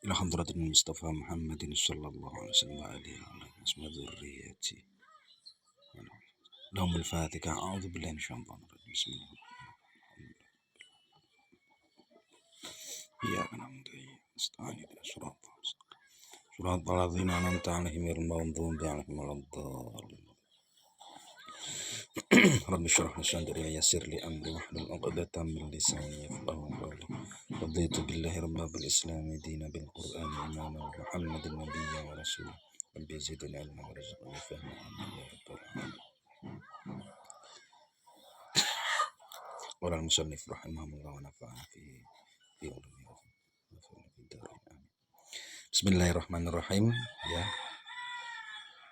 إلى حضرة المصطفى محمد صلى الله عليه وسلم وآله وصحبه ذريته لهم الفاتحة. أعوذ بالله من الشيطان الرجيم. بسم الله الرحمن الرحيم. إياك نعبد وإياك نستعين اهدنا صراط الذين أنعمت عليهم غير المغضوب عليهم ولا الضالين. رب اشرح لي صدري ويسر لي أمري واحلل عقدة من لساني يفقهوا قولي. رضيت بالله ربا بالإسلام دينا بالقرآن إماما ومحمد نبيا ورسولا. رب زدني علما وارزقني فهما آمين يا رب العالمين. قال المصنف رحمه الله ونفعنا في علومه في الدارين آمين. Bismillahirrahmanirrahim. Ya,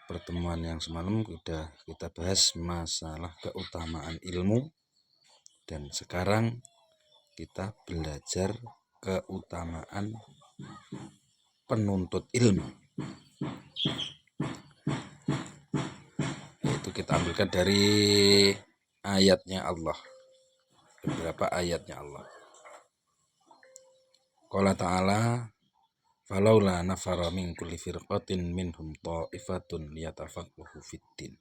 pertemuan yang semalam sudah kita bahas masalah keutamaan ilmu, dan sekarang kita belajar keutamaan penuntut ilmu. Itu kita ambilkan dari ayatnya Allah, beberapa ayatnya Allah. Qala ta'ala falaula nafara min kulli firqatin minhum ta'ifatun liyatafaqahu fiddin.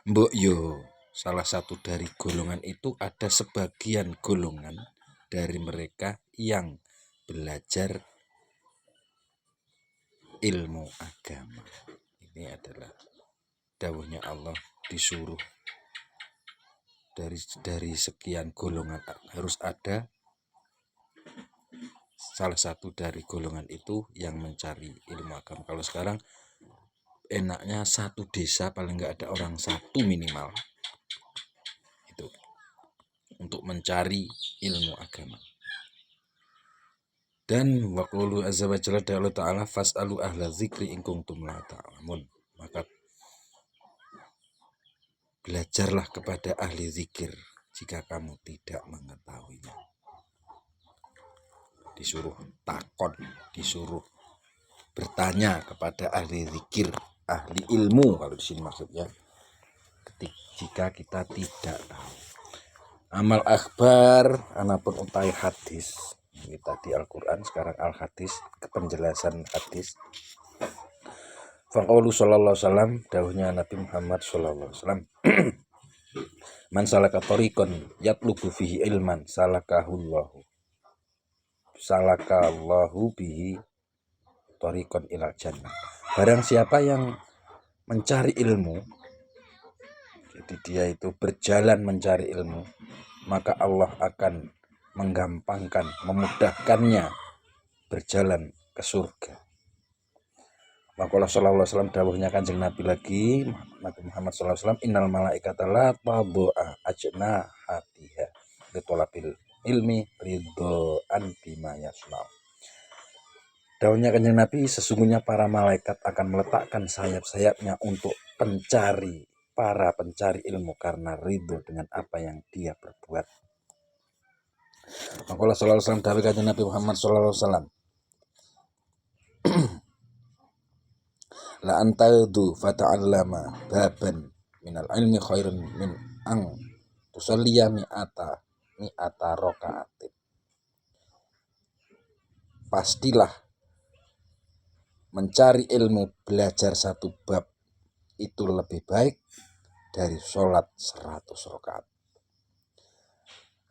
Mbok yo, salah satu dari golongan itu ada sebagian golongan dari mereka yang belajar ilmu agama. Ini adalah dawuhnya Allah, disuruh dari sekian golongan harus ada salah satu dari golongan itu yang mencari ilmu agama. Kalau sekarang enaknya satu desa paling nggak ada orang satu minimal itu untuk mencari ilmu agama. Dan waqulu azza wa jalla Allah ta'ala fas'alu ahla dzikri in kuntum la ta'lamun. Maka belajarlah kepada ahli zikir jika kamu tidak mengetahuinya. Disuruh takon, disuruh bertanya kepada ahli zikir, ahli ilmu kalau di sini maksudnya. Jika kita tidak tahu. Amal akhbar anapun utai hadis. Ini tadi Al-Quran, sekarang Al-Hadis, penjelasan hadis. Faqaulu sallallahu alaihi wasallam, dawuhnya Nabi Muhammad sallallahu alaihi wasallam. Man salaka tariqan yatlubu fihi ilman salakallahu bihi tariqan ilal jannah. Barang siapa yang mencari ilmu, jadi dia itu berjalan mencari ilmu, maka Allah akan menggampangkan, memudahkannya berjalan ke surga. Maka sallallahu alaihi wasallam dawuhnya Kanjeng Nabi lagi, Nabi Muhammad sallallahu alaihi wasallam, innal malaikata la tadu'a ajnahatiha li talabil ilmi ridhoan bima yasna'u. Dawuhnya Kanjeng Nabi, sesungguhnya para malaikat akan meletakkan sayap-sayapnya untuk para pencari ilmu karena ridho dengan apa yang dia perbuat. Maka sallallahu alaihi wasallam dawuh Kanjeng Nabi Muhammad sallallahu alaihi wasallam, la antaudu fata'allama baban minal ilmi khairun min ang tusalliya mi'ata raka'atin. Pastilah mencari ilmu, belajar satu bab itu lebih baik dari sholat 100 rakaat.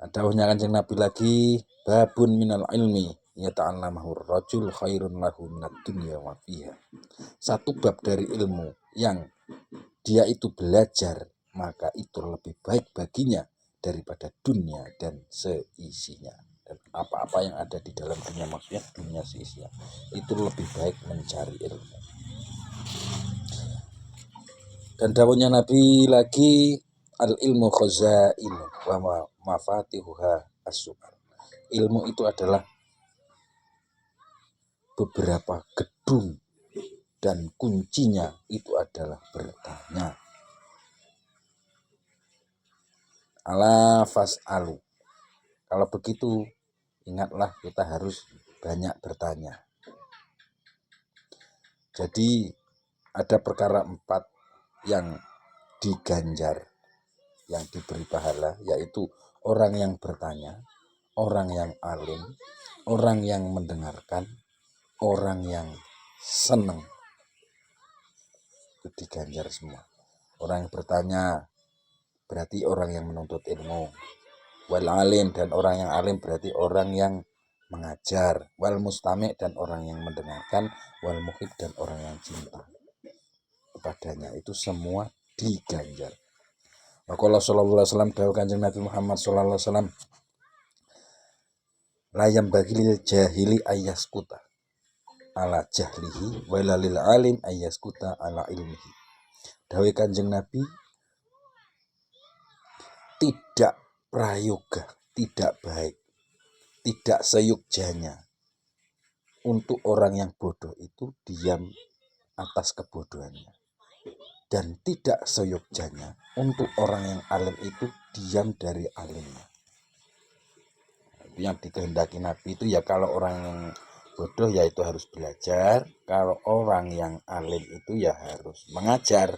Dawuhnya Kanjeng Nabi lagi, babun minal ilmi yata'allamahu rajul khairun lahu minad dunya wa fiha. Satu bab dari ilmu yang dia itu belajar, maka itu lebih baik baginya daripada dunia dan seisinya. Dan apa-apa yang ada di dalam dunia, maksudnya dunia seisinya, itu lebih baik mencari ilmu. Dan dawuhnya Nabi lagi, al ilmu khazain wa mafatihuha as-su'al. Ilmu itu adalah beberapa gedung dan kuncinya itu adalah bertanya. Ala fas'alu. Kalau begitu, ingatlah kita harus banyak bertanya. Jadi ada perkara 4 yang diganjar, yang diberi pahala, yaitu orang yang bertanya, orang yang alim, orang yang mendengarkan, orang yang seneng, itu diganjar semua. Orang yang bertanya berarti orang yang menuntut ilmu. Wal alim, dan orang yang alim berarti orang yang mengajar. Wal mustami', dan orang yang mendengarkan. Wal muhib, dan orang yang cinta kepadanya. Itu semua diganjar. Waqala sallallahu alaihi wasallam, dawuh Kanjeng Nabi Muhammad sallallahu alaihi wasallam, layam bagilil jahili ayyaskuta ala jahlihi walalil alim ayyaskuta ala ilmihi. Dawuh Kanjeng Nabi, tidak prayoga, tidak baik, tidak seyukjanya untuk orang yang bodoh itu diam atas kebodohannya, dan tidak seyukjanya untuk orang yang alim itu diam dari alimnya. Yang dikehendaki Nabi itu ya, kalau orang yang bodoh ya itu harus belajar, kalau orang yang alim itu ya harus mengajar.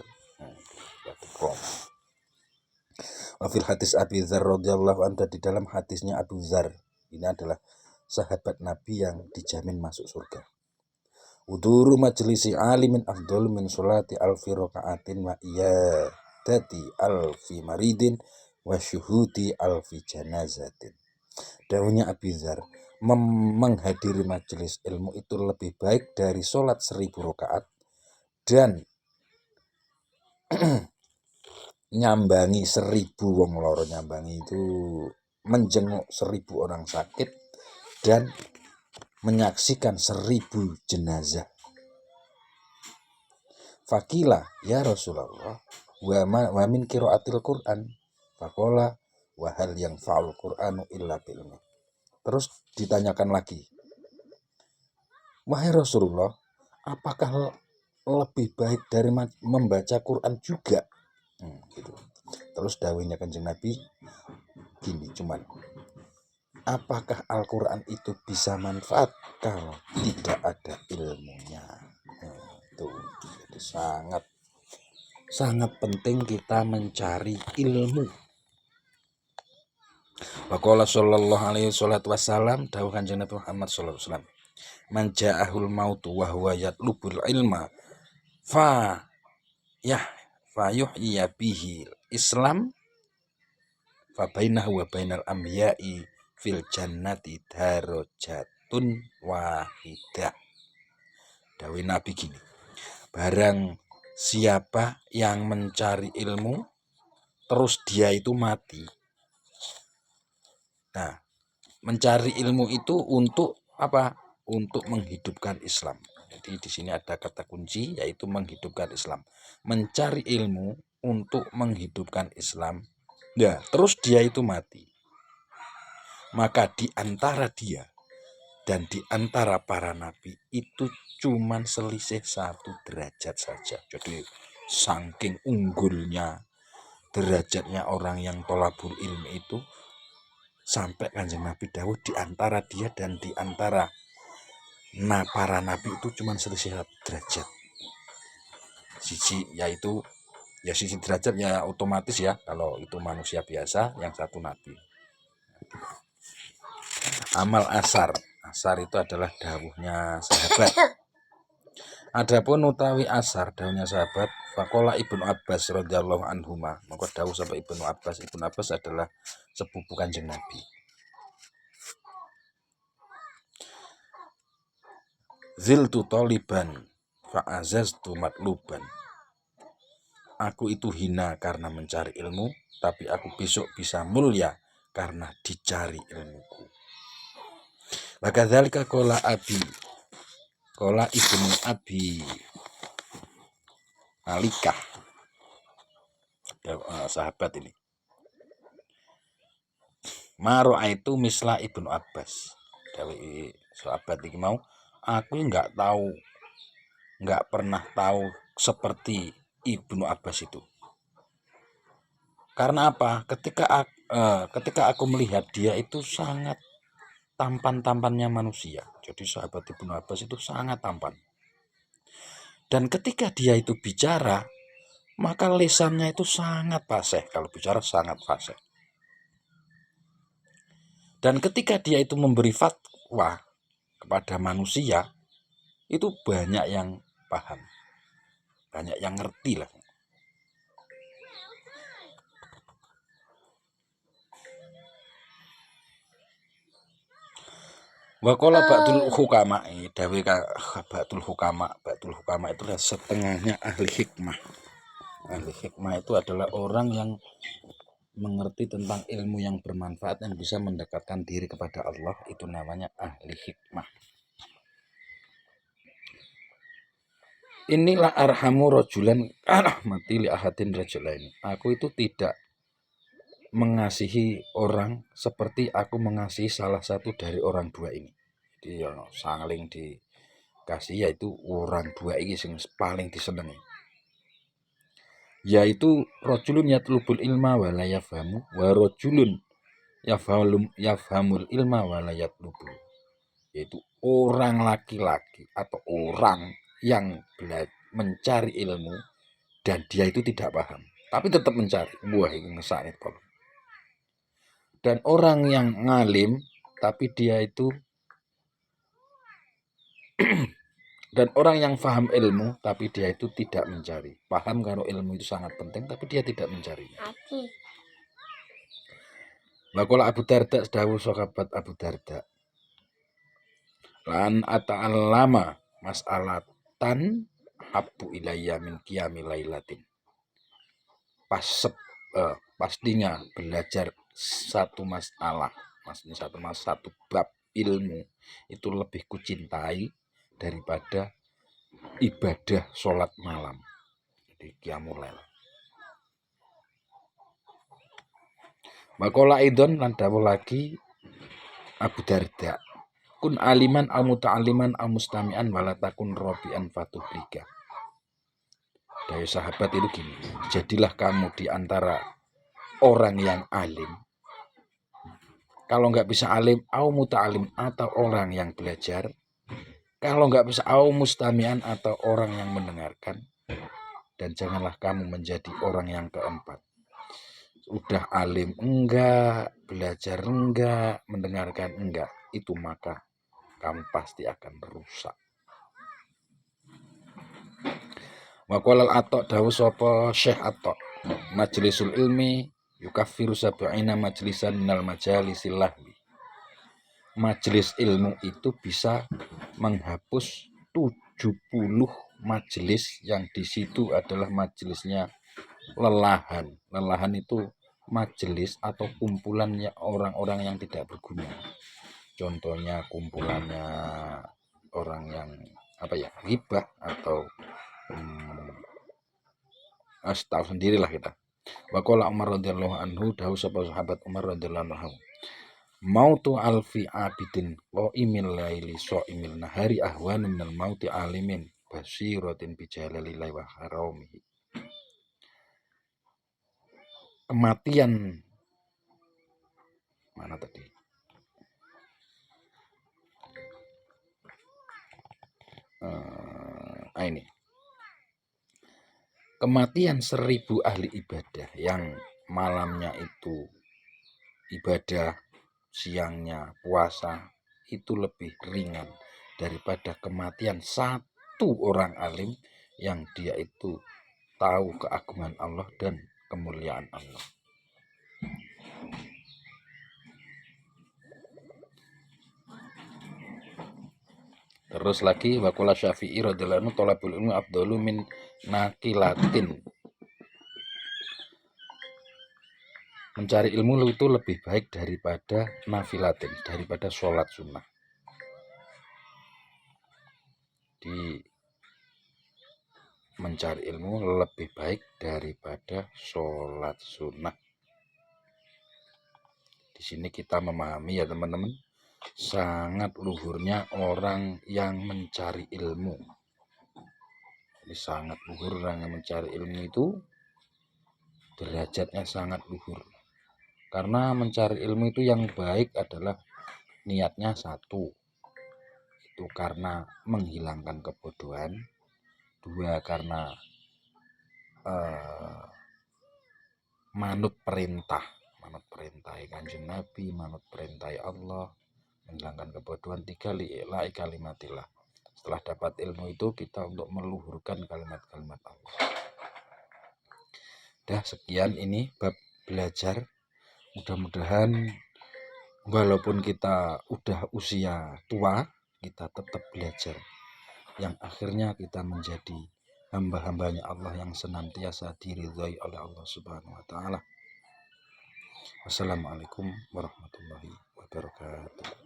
Wafil hadis Abi Dzar radhiyallahu anhu, di dalam hadisnya Abu Dzar, ini adalah sahabat Nabi yang dijamin masuk surga. Uduru majlisi alimin afdhalu min sholati alfi rakaatin wa iyadati alfi maridin wa syuhudi alfi janazatin. Dawuhnya Abi Dzar, menghadiri majelis ilmu itu lebih baik dari sholat 1000 rakaat dan nyambangi 1000 wong loro. Nyambangi itu menjenguk 1000 orang sakit dan menyaksikan 1000 jenazah. Fakila ya Rasulullah, wa min qiraatil Qur'an. Faqala wa hal yang fa'al Qur'anu illa bilmi. Terus ditanyakan lagi, wahai Rasulullah, apakah lebih baik dari membaca Quran juga? Gitu. Terus dawuhnya Kanjeng Nabi gini, cuman apakah Al-Quran itu bisa manfaat kalau tidak ada ilmunya? Itu jadi sangat penting kita mencari ilmu. Waqala sallallahu alaihi wasallam, dawuh Kanjeng Nabi Muhammad sallallahu alaihi wasallam, man ja'ahul mautu wa huwa yatlubul ilma fa yuhyiya bihi Islam fa bainahu wa bainal anbiya'i fil jannati darajatun wahidah. Dawuh Nabi gini, barang siapa yang mencari ilmu terus dia itu mati. Nah, mencari ilmu itu untuk apa? Untuk menghidupkan Islam. Jadi di sini ada kata kunci, yaitu menghidupkan Islam. Mencari ilmu untuk menghidupkan Islam. Ya, terus dia itu mati. Maka di antara dia dan di antara para nabi itu cuman selisih 1 derajat saja. Jadi saking unggulnya derajatnya orang yang tolabul ilmi itu, sampai Kanjeng Nabi dawuh di antara dia dan di antara para nabi itu cuma selisih 1 derajat. Sisi yaitu ya sisi derajat ya otomatis ya, kalau itu manusia biasa, yang satu nabi. Amal asar itu adalah dawuhnya sahabat. Adapun utawi asar dawuhnya sahabat, faqala Ibnu Abbas radhiyallahu anhuma, maka dawuh sampai Ibnu Abbas adalah sepupu Kanjeng Nabi. Ziltu taliban fa'azaztu matluban. Aku itu hina karena mencari ilmu, tapi aku besok bisa mulia karena dicari ilmuku. Wakadzalika qala Ibnu Abi Alikah, sahabat ini, maro itu misla Ibnu Abbas. Dari sahabat ini mau, aku nggak pernah tahu seperti Ibnu Abbas itu. Karena apa? Ketika aku melihat dia itu sangat tampan-tampannya manusia. Jadi sahabat Ibnu Abbas itu sangat tampan. Dan ketika dia itu bicara, maka lisannya itu sangat fasih. Kalau bicara sangat fasih. Dan ketika dia itu memberi dakwah kepada manusia itu banyak yang paham, banyak yang ngerti lah. Wakola ba'dul hukama, dawe ba'dul hukama itu setengahnya ahli hikmah. Ahli hikmah itu adalah orang yang mengerti tentang ilmu yang bermanfaat yang bisa mendekatkan diri kepada Allah, itu namanya ahli hikmah. Inilah arhamu rojulan mati li ahadin rajulaini. Aku itu tidak mengasihi orang seperti aku mengasihi salah satu dari orang dua ini. Jadi ya saling dikasih, yaitu orang dua ini yang paling disenangi, yaitu rojulun yatlubul ilma wa la yafhamu wa rojulun yafhamul ilma wa la yatlubu, yaitu orang laki-laki atau orang yang mencari ilmu dan dia itu tidak paham tapi tetap mencari. Wah, ini ngesakit kalau. Dan orang yang ngalim tapi dia itu dan orang yang paham ilmu tapi dia itu tidak mencari. Paham kalau ilmu itu sangat penting tapi dia tidak mencarinya. Wakola Abu Darda, sedawuh sahabat Abu Darda, lan ata'allama mas'alatan habbu ilayya min qiyami lailatin. Pastinya belajar satu masalah, maksudnya satu bab ilmu itu lebih kucintai daripada ibadah sholat malam, jadi qiyamul lail. Makola idon lan dawuh lagi Abu Darda, kun aliman au muta'aliman au mustami'an wala takun robian fatuhlika. Dari sahabat itu gini, jadilah kamu di antara orang yang alim. Kalau nggak bisa alim, au muta'alim atau orang yang belajar. Kalau nggak bisa, au mustami'an atau orang yang mendengarkan. Dan janganlah kamu menjadi orang yang keempat. Udah alim enggak, belajar enggak, mendengarkan enggak, itu maka kamu pasti akan rusak. Waqalal Atok dawuh sapa Syekh Atok, majlisul ilmi yukaffiru sab'ina majlisan minal majalisil lahwi. Majelis ilmu itu bisa menghapus 70 majelis yang di situ adalah majelisnya lelahan. Lelahan itu majelis atau kumpulannya orang-orang yang tidak berguna. Contohnya kumpulannya orang yang ghibah atau tahu sendirilah kita. Waqala Umar radhiyallahu anhu, dawuh sapa sahabat Umar radhiyallahu anhu, mautu alfi abidin qaimil laili shaimil nahari ahwanu minal mauti alimin basiratin bijalalillahi wa haramihi. Kematian mana tadi? Ini kematian 1000 ahli ibadah yang malamnya itu ibadah, siangnya puasa, itu lebih ringan daripada kematian satu orang alim yang dia itu tahu keagungan Allah dan kemuliaan Allah. Terus lagi waqala Syafi'i radhiyallahu anhu, thalabul ilmi afdalu min naqilatin. Mencari ilmu itu lebih baik daripada nafilatin, daripada sholat sunnah. Di mencari ilmu lebih baik daripada sholat sunnah. Di sini kita memahami ya teman-teman, sangat luhurnya orang yang mencari ilmu. Jadi sangat luhur orang yang mencari ilmu itu, derajatnya sangat luhur. Karena mencari ilmu itu yang baik adalah niatnya satu, itu karena menghilangkan kebodohan. Dua, karena manut perintah Kanjeng Nabi, manut perintah Allah. menghilangkan kebodohan. 3, li'ila'i kalimatillah. Setelah dapat ilmu itu kita untuk meluhurkan kalimat-kalimat Allah. Dah, sekian ini bab belajar. Mudah-mudahan walaupun kita udah usia tua, kita tetap belajar. Yang akhirnya kita menjadi hamba-hambanya Allah yang senantiasa diridhai oleh Allah Subhanahu wa Ta'ala. Wassalamualaikum warahmatullahi wabarakatuh.